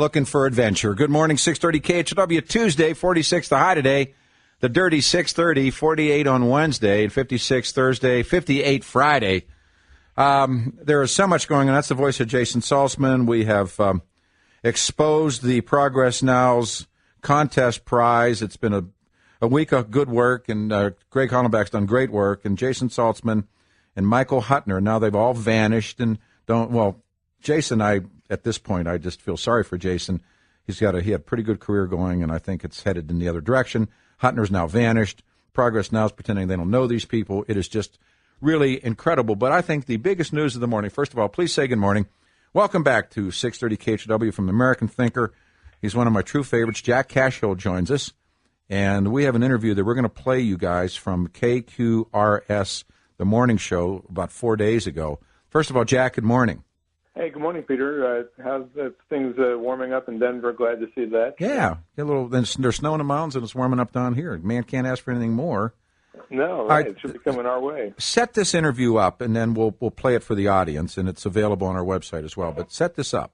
looking for adventure. Good morning, 630 KHW, Tuesday, 46 the high today. The dirty 630, 48 on Wednesday, 56 Thursday, 58 Friday. There is so much going on. That's the voice of Jason Salzman. We have exposed the Progress Now's contest prize. It's been a week of good work, and Greg Hollenbach's done great work, and Jason Salzman and Michael Huttner, now they've all vanished and Jason, at this point, I just feel sorry for Jason. He had a pretty good career going, and I think it's headed in the other direction. Huttner's now vanished. Progress Now is pretending they don't know these people. It is just really incredible. But I think the biggest news of the morning, first of all, please say good morning. Welcome back to 630 KHW from the American Thinker. He's one of my true favorites. Jack Cashill joins us, and we have an interview that we're going to play you guys from KQRS, the morning show, about 4 days ago. First of all, Jack, good morning. Hey, good morning, Peter. How's things warming up in Denver? Glad to see that. Yeah, there's snow in the mountains, and it's warming up down here. Man can't ask for anything more. No, right. It should be coming our way. Set this interview up, and then we'll play it for the audience, and it's available on our website as well. But set this up.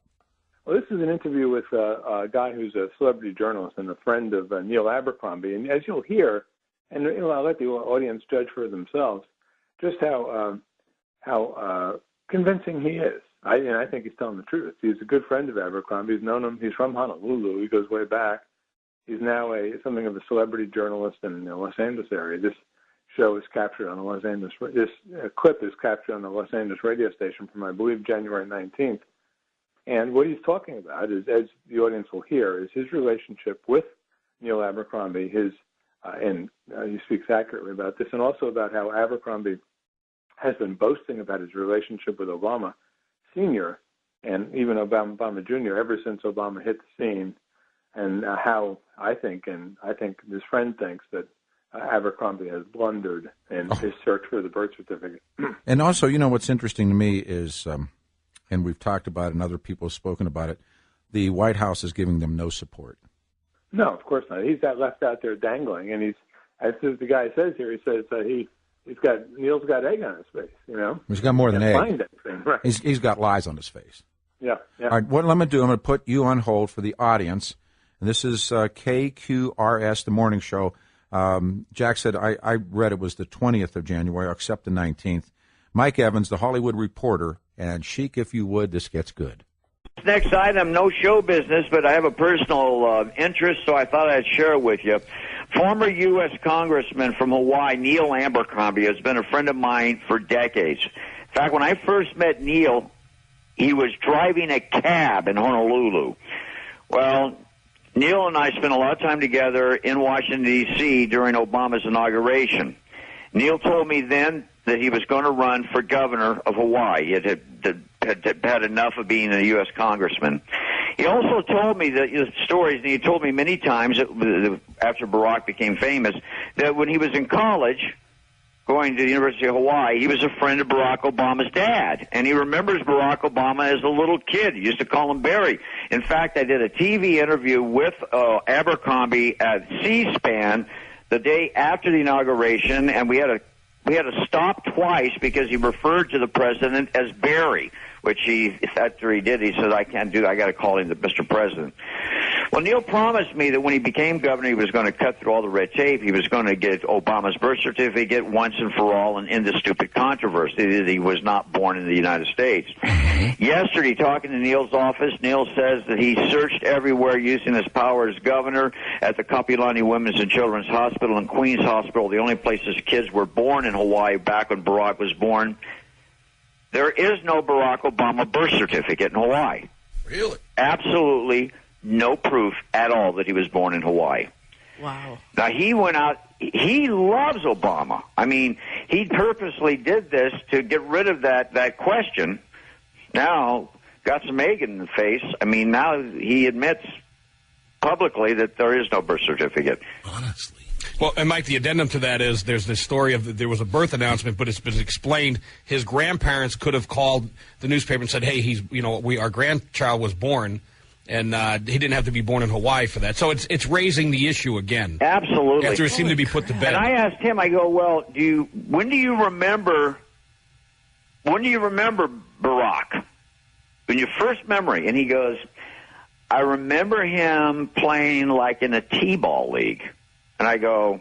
Well, this is an interview with a guy who's a celebrity journalist and a friend of Neil Abercrombie. And as you'll hear, and I'll let the audience judge for themselves, just how convincing he is. I think he's telling the truth. He's a good friend of Abercrombie. He's known him. He's from Honolulu. He goes way back. He's now something of a celebrity journalist in the Los Angeles area. This show is captured on the Los Angeles. This clip is captured on the Los Angeles radio station from, I believe, January 19th. And what he's talking about is, as the audience will hear, is his relationship with Neil Abercrombie. And he speaks accurately about this, and also about how Abercrombie has been boasting about his relationship with Obama Sr. and even Obama Jr. ever since Obama hit the scene, and how I think his friend thinks that Abercrombie has blundered in his search for the birth certificate. And also, what's interesting to me is, and we've talked about it and other people have spoken about it, the White House is giving them no support. No, of course not. He's got left out there dangling, and as the guy says here, he says Neil's got egg on his face, He's got more than egg. Right. He's got lies on his face. Yeah. All right, what I'm going to do, I'm going to put you on hold for the audience. And this is KQRS, the morning show. Jack said, I read it was the 20th of January, except the 19th. Mike Evans, the Hollywood Reporter, and Chic, if you would, this gets good. Next item, no show business, but I have a personal interest, so I thought I'd share it with you. Former U.S. Congressman from Hawaii, Neil Abercrombie, has been a friend of mine for decades. In fact, when I first met Neil, he was driving a cab in Honolulu. Well, Neil and I spent a lot of time together in Washington, D.C. during Obama's inauguration. Neil told me then that he was going to run for governor of Hawaii. He had enough of being a U.S. congressman. He also told me that stories, and he told me many times that after Barack became famous, that when he was in college, going to the University of Hawaii, he was a friend of Barack Obama's dad. And he remembers Barack Obama as a little kid. He used to call him Barry. In fact, I did a TV interview with Abercrombie at C-SPAN the day after the inauguration, and we had to stop twice because he referred to the president as Barry, which after he did, he said, I can't do that. I got to call him the Mr. President. Well, Neil promised me that when he became governor, he was going to cut through all the red tape. He was going to get Obama's birth certificate once and for all and end the stupid controversy that he was not born in the United States. Yesterday, talking to Neil's office, Neil says that he searched everywhere using his power as governor at the Kapilani Women's and Children's Hospital and Queens Hospital, the only places kids were born in Hawaii back when Barack was born. There is no Barack Obama birth certificate in Hawaii. Really? Absolutely no proof at all that he was born in Hawaii. Wow. Now, he went out. He loves Obama. I mean, he purposely did this to get rid of that question. Now, got some egg in the face. I mean, now he admits publicly that there is no birth certificate. Honestly. Well, and Mike, the addendum to that is there's this story of there was a birth announcement, but it's been explained his grandparents could have called the newspaper and said, hey, our grandchild was born, and he didn't have to be born in Hawaii for that. So it's raising the issue again. Absolutely. After it seemed to be put to bed. And I asked him, I go, well, when do you remember Barack? When your first memory? And he goes, I remember him playing like in a T-ball league. And I go,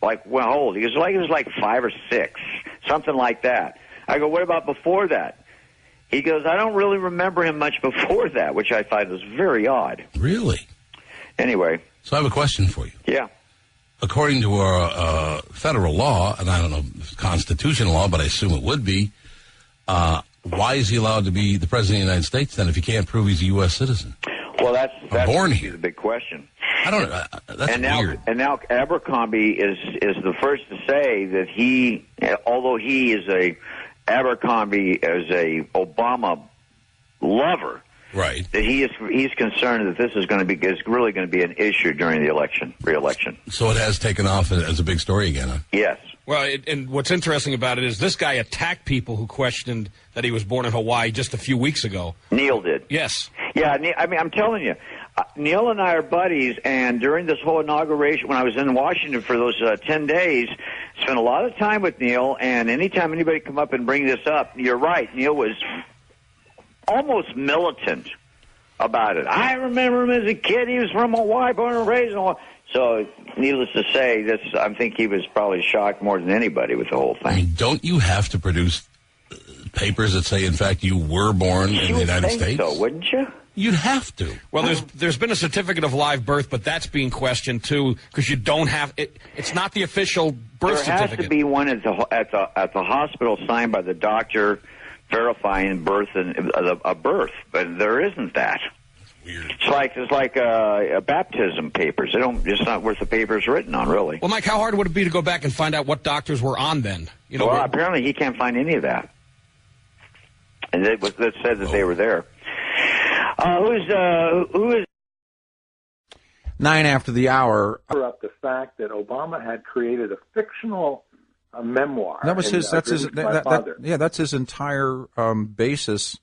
like, well, how old? He was like 5 or 6, something like that. I go, what about before that? He goes, I don't really remember him much before that, which I thought was very odd. Really? Anyway. So I have a question for you. Yeah. According to our federal law, and I don't know if it's constitutional law, but I assume it would be, why is he allowed to be the president of the United States then if he can't prove he's a U.S. citizen? Well, that's born here. The big question. I don't know. That's weird. And now Abercrombie is the first to say that he, although he is Abercrombie is a Obama lover, right? That he's concerned that this is really going to be an issue during the re-election. So it has taken off as a big story again. Huh? Yes. Well, and what's interesting about it is this guy attacked people who questioned that he was born in Hawaii just a few weeks ago. Neil did. Yes. Yeah, I mean, I'm telling you, Neil and I are buddies, and during this whole inauguration, when I was in Washington for those 10 days, spent a lot of time with Neil, and anytime anybody come up and bring this up, you're right, Neil was almost militant about it. I remember him as a kid. He was from Hawaii, born and raised in Hawaii. So, needless to say, I think he was probably shocked more than anybody with the whole thing. I mean, don't you have to produce papers that say, in fact, you were born in the United States? So, wouldn't you? You'd have to. Well, there's been a certificate of live birth, but that's being questioned too because you don't have it. It's not the official birth certificate. There has to be one at the hospital signed by the doctor verifying birth and a birth, but there isn't that. Weird. It's like baptism papers. It's not worth the paper it's written on, really. Well, Mike, how hard would it be to go back and find out what doctors were on then? Well, apparently he can't find any of that, and it said that they were there. Who is 9 after the hour. Up the fact that Obama had created a fictional memoir. That was his. That's his. Father. That's his entire basis.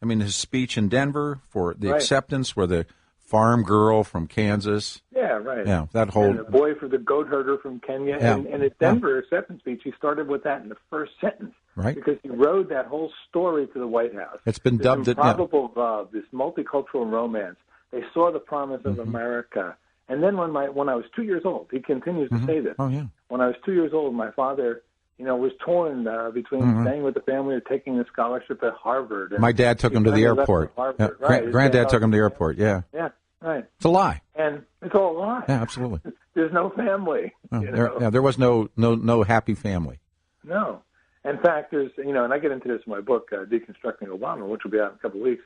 I mean, his speech in Denver for the acceptance, where the farm girl from Kansas. Yeah, right. Yeah, that whole. And the boy for the goat herder from Kenya. Yeah. And his Denver acceptance speech, he started with that in the first sentence. Right. Because he rode that whole story to the White House. It's been dubbed this improbable love, this multicultural romance. They saw the promise of America. And then when I was 2 years old, he continues to say this. Oh, yeah. When I was 2 years old, my father, was torn between staying with the family or taking a scholarship at Harvard. And my dad took him to the airport. Yeah. Right. Granddad took him to the airport. Yeah. Yeah. Right. It's a lie. And it's all a lie. Yeah, absolutely. There's no family. There was no happy family. No. In fact, there's, and I get into this in my book, Deconstructing Obama, which will be out in a couple of weeks.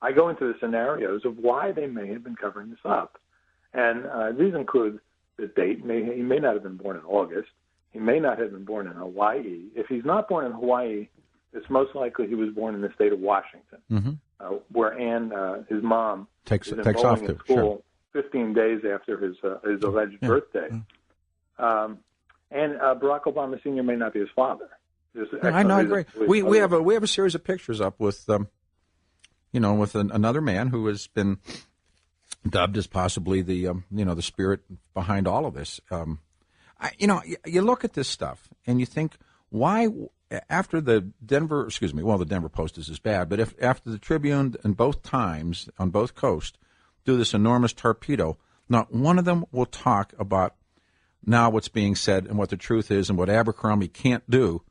I go into the scenarios of why they may have been covering this up. And these include the date. He may not have been born in August. He may not have been born in Hawaii. If he's not born in Hawaii, it's most likely he was born in the state of Washington, where Anne, his mom, takes is off enrolling to in school 15 days after his alleged birthday. And Barack Obama Sr. may not be his father. I know. I agree. We have a series of pictures up with with another man who has been dubbed as possibly the the spirit behind all of this. You look at this stuff and you think, why after the Denver Post is as bad, but if after the Tribune and both Times on both coasts do this enormous torpedo, not one of them will talk about now what's being said and what the truth is and what Abercrombie can't do.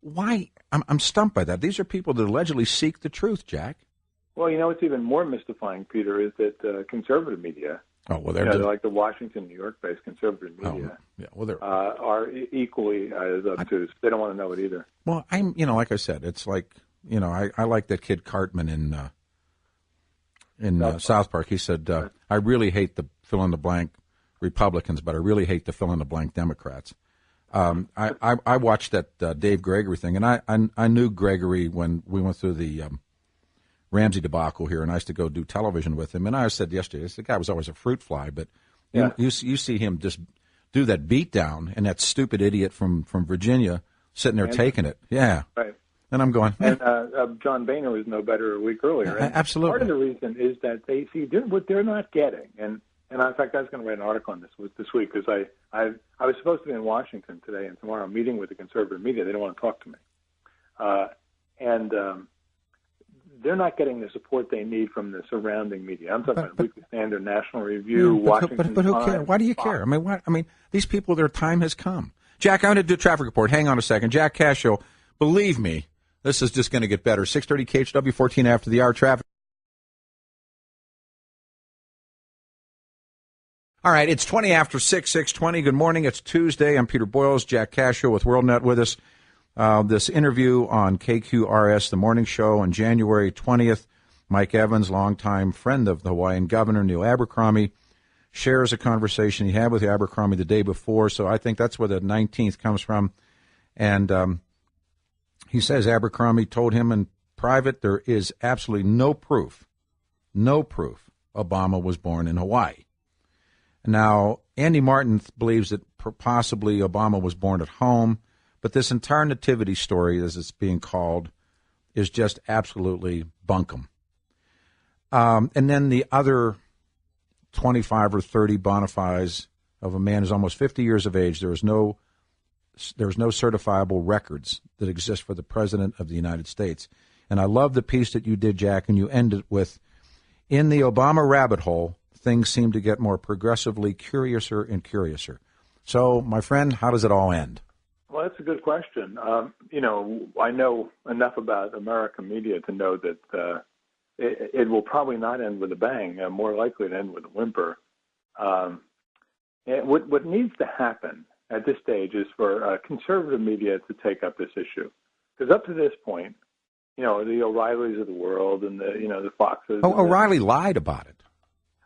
Why? I'm stumped by that. These are people that allegedly seek the truth, Jack. Well, what's even more mystifying, Peter, is that conservative media, they're like the Washington, New York-based conservative media, are equally as obtuse. They don't want to know it either. Well, I'm, like I said, it's like, I like that kid Cartman in South Park. He said, I really hate the fill-in-the-blank Republicans, but I really hate the fill-in-the-blank Democrats. I watched that Dave Gregory thing, and I knew Gregory when we went through the Ramsey debacle here, and I used to go do television with him. And I said yesterday, the guy was always a fruit fly, but you see him just do that beatdown, and that stupid idiot from Virginia sitting there taking it. Yeah. Right. And I'm going. And John Boehner was no better a week earlier. And absolutely. Part of the reason is that they see what they're not getting, and in fact, I was going to write an article on this week because I was supposed to be in Washington today and tomorrow meeting with the conservative media. They don't want to talk to me, and they're not getting the support they need from the surrounding media. I'm talking about Weekly Standard, National Review, Washington but who Times, cares? Why do you Fox. care? I mean, these people, their time has come. Jack, I'm going to do a traffic report. Hang on a second. Jack Cashill, believe me, this is just going to get better. 6:30 KHW, 14 after the hour traffic. All right, it's 20 after 6:20. Good morning. It's Tuesday. I'm Peter Boyles. Jack Cashill with WorldNet with us. This interview on KQRS, the morning show, on January 20th. Mike Evans, longtime friend of the Hawaiian governor, Neil Abercrombie, shares a conversation he had with Abercrombie the day before. So I think that's where the 19th comes from. And he says Abercrombie told him in private there is absolutely no proof Obama was born in Hawaii. Now, Andy Martin believes that possibly Obama was born at home, but this entire nativity story, as it's being called, is just absolutely bunkum. And then the other 25 or 30 bona fides of a man who's almost 50 years of age, there's no certifiable records that exist for the President of the United States. And I love the piece that you did, Jack, and you ended with, in the Obama rabbit hole, things seem to get more progressively curiouser and curiouser. So, my friend, how does it all end? Well, that's a good question. I know enough about American media to know that it will probably not end with a bang, more likely to end with a whimper. What needs to happen at this stage is for conservative media to take up this issue. Because up to this point, the O'Reillys of the world and the Foxes. Oh, O'Reilly lied about it.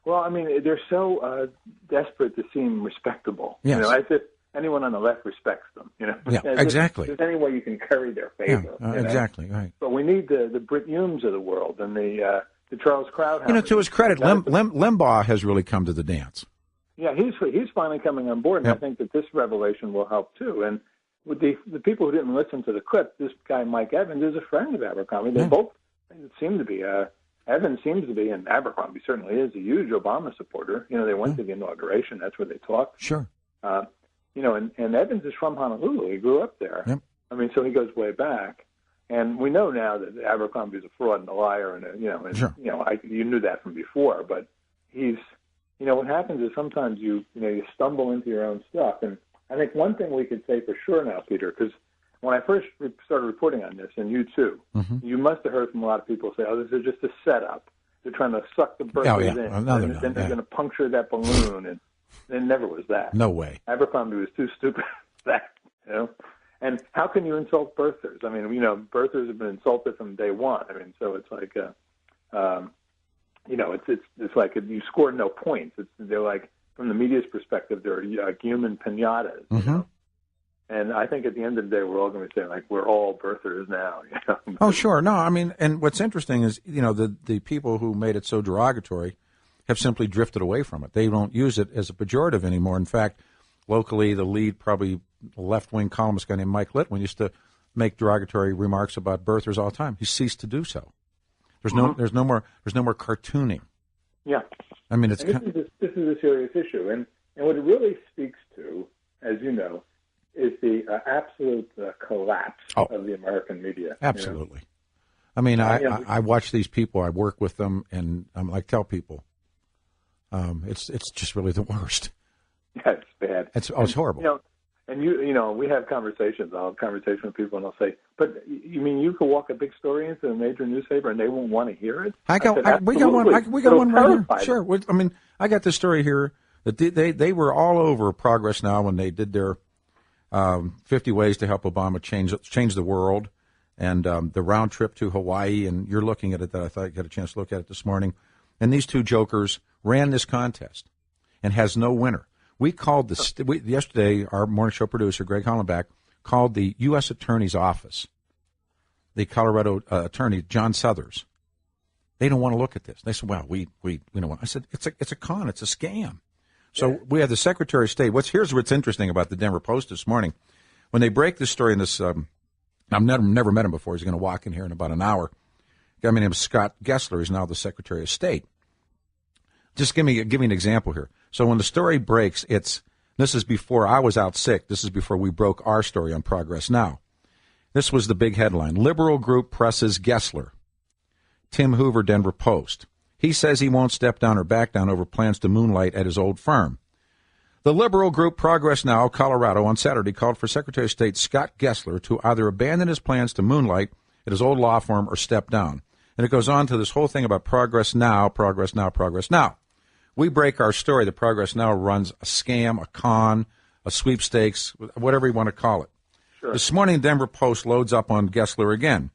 Well, I mean, they're so desperate to seem respectable. Yes. As if anyone on the left respects them. Yeah, as exactly. If there's any way you can curry their favor. Yeah, exactly, right. But we need the Brit Humes of the world and the Charles Krauthammer. To his credit, Limbaugh has really come to the dance. Yeah, he's finally coming on board, and Yep. I think that this revelation will help too. And with the people who didn't listen to the clip, this guy Mike Evans is a friend of Abercrombie. They both seem to be. Evans seems to be, and Abercrombie certainly is, a huge Obama supporter. They went to the inauguration. That's where they talked. Sure. And Evans is from Honolulu. He grew up there. Yep. I mean, so he goes way back. And we know now that Abercrombie is a fraud and a liar, and Sure. You knew that from before. But he's, what happens is sometimes you stumble into your own stuff. And I think one thing we could say for sure now, Peter, because when I first started reporting on this, and you too, you must have heard from a lot of people say, "Oh, this is just a setup. They're trying to suck the birthdays in, No, and then they're going to puncture that balloon." And it never was that. No way. Abercrombie was too stupid for that. And how can you insult birthers? I mean, birthers have been insulted from day one. I mean, so it's like, it's like you score no points. They're like, from the media's perspective, they're human pinatas. And I think at the end of the day, we're all going to say, like, we're all birthers now. Oh, sure. No, I mean, and what's interesting is, the people who made it so derogatory have simply drifted away from it. They don't use it as a pejorative anymore. In fact, locally, the lead probably left-wing columnist guy named Mike Litwin used to make derogatory remarks about birthers all the time. He ceased to do so. There's no more cartooning. Yeah. I mean, it's this is a serious issue, and what it really speaks to, as you know, is the absolute collapse of the American media. Absolutely. I mean, I watch these people. I work with them, and I'm like, tell people, it's just really the worst. Yeah, it's bad. It's horrible. And we have conversations. I'll have conversations with people, and I'll say, "But you mean you could walk a big story into a major newspaper, and they won't want to hear it?" We got one right here. Sure. I mean, I got this story here that they were all over Progress Now when they did their 50 ways to help Obama change the world, and the round trip to Hawaii. And you're looking at it. That I thought you got a chance to look at it this morning. And these two jokers ran this contest, and has no winner. We called yesterday. Our morning show producer Greg Hollenbach called the U.S. Attorney's Office, the Colorado attorney John Suthers. They don't want to look at this. They said, "Well, we don't want." I said, "It's a con. It's a scam." So we have the Secretary of State. Here's what's interesting about the Denver Post this morning. When they break this story in this, I've never met him before. He's going to walk in here in about an hour. A guy named Scott Gessler is now the Secretary of State. Just give me an example here. So when the story breaks, this is before I was out sick. This is before we broke our story on Progress Now. This was the big headline. Liberal group presses Gessler. Tim Hoover, Denver Post. He says he won't step down or back down over plans to moonlight at his old firm. The liberal group Progress Now, Colorado, on Saturday called for Secretary of State Scott Gessler to either abandon his plans to moonlight at his old law firm or step down. And it goes on to this whole thing about Progress Now, Progress Now, Progress Now. We break our story that Progress Now runs a scam, a con, a sweepstakes, whatever you want to call it. Sure. This morning, Denver Post loads up on Gessler again.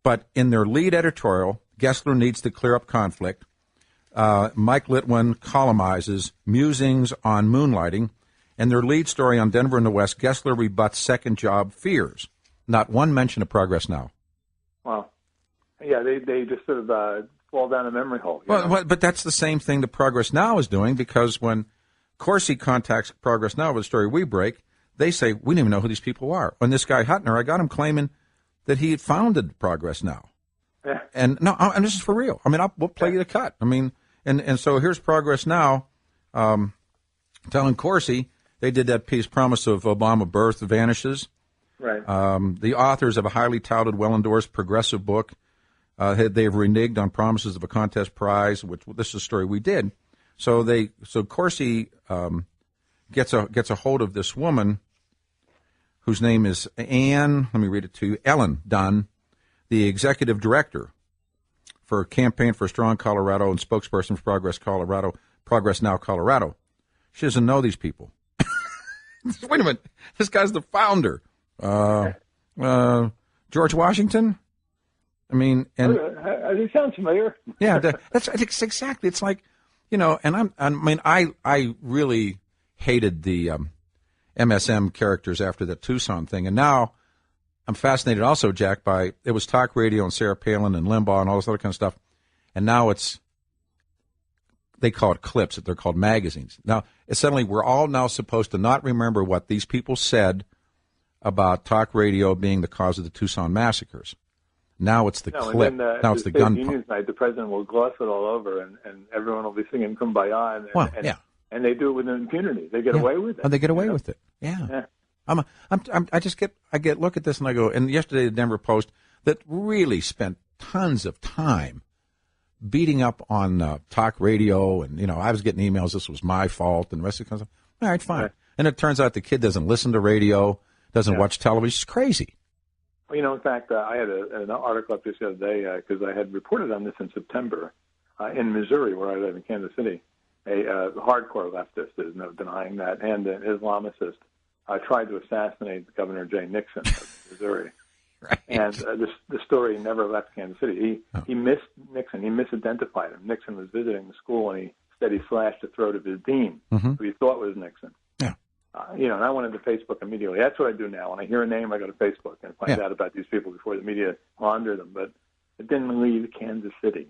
But in their lead editorial, Gessler needs to clear up conflict. Mike Litwin columnizes musings on moonlighting. And their lead story on Denver and the West, Gessler rebuts second job fears. Not one mention of Progress Now. Wow. Yeah, they just sort of fall down a memory hole. Well, but that's the same thing that Progress Now is doing, because when Corsi contacts Progress Now with a story we break, they say, we don't even know who these people are. And this guy Hutner, I got him claiming that he had founded Progress Now. Yeah. And no, and this is for real. I mean, we'll play you the cut. I mean, and so here's Progress Now telling Corsi they did that piece, Promise of Obama Birth Vanishes. Right. The authors of a highly touted, well-endorsed progressive book, they've reneged on promises of a contest prize, which this is a story we did. So Corsi gets a hold of this woman whose name is Ann. Let me read it to you. Ellen Dunn, the executive director for Campaign for a Strong Colorado and spokesperson for Progress Now Colorado. She doesn't know these people. Wait a minute, this guy's the founder. George Washington. I mean, and it sounds familiar. Yeah, that's exactly. It's like, and I really hated the MSM characters after the Tucson thing, and now I'm fascinated also, Jack, by it was talk radio and Sarah Palin and Limbaugh and all this other kind of stuff, and now they call it clips. They're called magazines. Now, suddenly we're all now supposed to not remember what these people said about talk radio being the cause of the Tucson massacres. Now it's the clip. And then, now it's the gun. Unions night, the president will gloss it all over, and everyone will be singing "Kumbaya," and they do it with impunity. They get away with it. Oh, they get away with it. Yeah. I get look at this and I go. And yesterday, the Denver Post that really spent tons of time beating up on talk radio, and I was getting emails. This was my fault, and the rest of the kind of stuff. All right, fine. Right. And it turns out the kid doesn't listen to radio, doesn't watch television. It's crazy. Well, in fact, I had an article up this the other day because I had reported on this in September in Missouri, where I live in Kansas City. A hardcore leftist, there's no denying that, and an Islamicist tried to assassinate Governor Jay Nixon of Missouri. Right. And the story never left Kansas City. He missed Nixon. He misidentified him. Nixon was visiting the school, and he said he slashed the throat of his dean, who he thought was Nixon. Yeah. And I went into Facebook immediately. That's what I do now. When I hear a name, I go to Facebook and find out about these people before the media launder them. But it didn't leave Kansas City.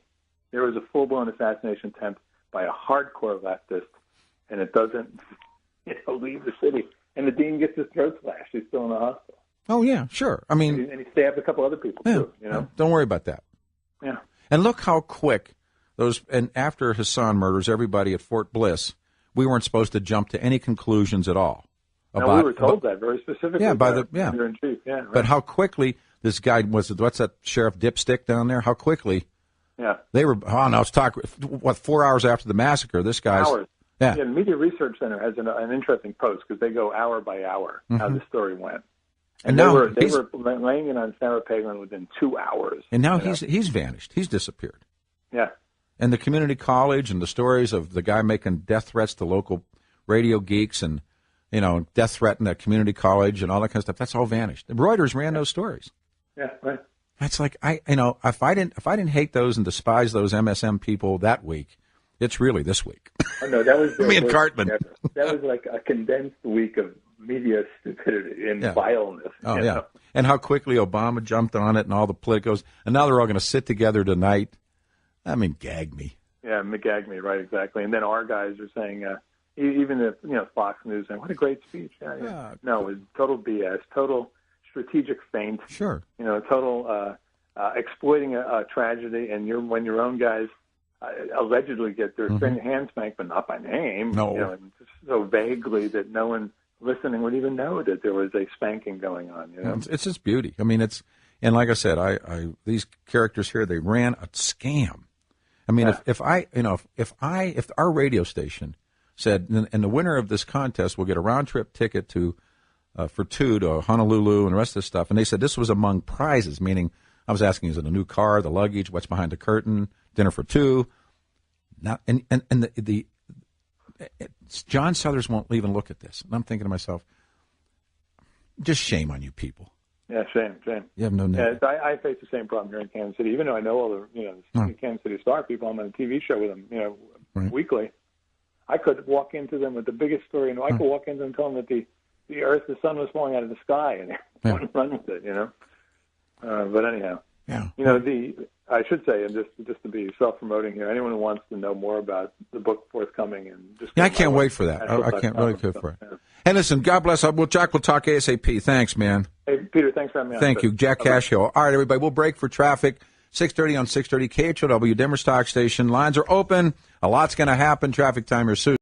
There was a full-blown assassination attempt by a hardcore leftist, and it doesn't leave the city. And the dean gets his throat slashed. He's still in the hospital. Oh, yeah, sure. I mean, and he stabbed a couple other people, too. Don't worry about that. Yeah. And look how quick and after Hassan murders, everybody at Fort Bliss, we weren't supposed to jump to any conclusions at all. We were told that very specifically. Yeah, by the commander-in-chief. Yeah, right. But how quickly this guy what's that Sheriff Dipstick down there? How quickly? Yeah. They were. Oh no, it's 4 hours after the massacre? This guy's. Hours. Yeah. The Media Research Center has an interesting post because they go hour by hour how the story went. And they were laying it on Sarah Palin within 2 hours. And now he's vanished. He's disappeared. Yeah. And the community college and the stories of the guy making death threats to local radio geeks and, death threatened at community college and all that kind of stuff, that's all vanished. Reuters ran those stories. Yeah, right. That's like, if I didn't hate those and despise those MSM people that week, it's really this week. Oh, no, that was me and Cartman. That was like a condensed week of media stupidity and vileness. Oh, yeah. And how quickly Obama jumped on it and all the politicos. And now they're all going to sit together tonight. I mean, gag me. Yeah, gag me, right, exactly. And then our guys are saying, even if, Fox News saying, what a great speech. Yeah. No, it was total BS, total strategic feint. Sure. Total exploiting a tragedy. And when your own guys allegedly get their hand spanked, but not by name. No. Just so vaguely that no one listening would even know that there was a spanking going on. It's just beauty. I mean, And like I said, I these characters here, they ran a scam. I mean, if our radio station said, and the winner of this contest will get a round trip ticket to for two to Honolulu and the rest of this stuff, and they said this was among prizes, meaning I was asking, is it a new car, the luggage, what's behind the curtain, dinner for two? Now, and John Suthers won't even look at this, and I'm thinking to myself, just shame on you people. Yeah, shame. You have no name. Yeah, I face the same problem here in Kansas City. Even though I know all the Kansas City Star people, I'm on a TV show with them, weekly. I could walk into them with the biggest story, and I could walk into them and tell them that the sun was falling out of the sky, and run with it, But anyhow, I should say, and just to be self-promoting here, anyone who wants to know more about the book forthcoming, and just I can't wait for that. I can't really wait for it. Yeah. Hey, listen, God bless. Jack will talk ASAP. Thanks, man. Hey, Peter, thanks for having me on. Thank you, Jack Cashill. All right, everybody, we'll break for traffic. 6:30 on 630 KHOW, Denver Stock Station. Lines are open. A lot's going to happen. Traffic timer soon.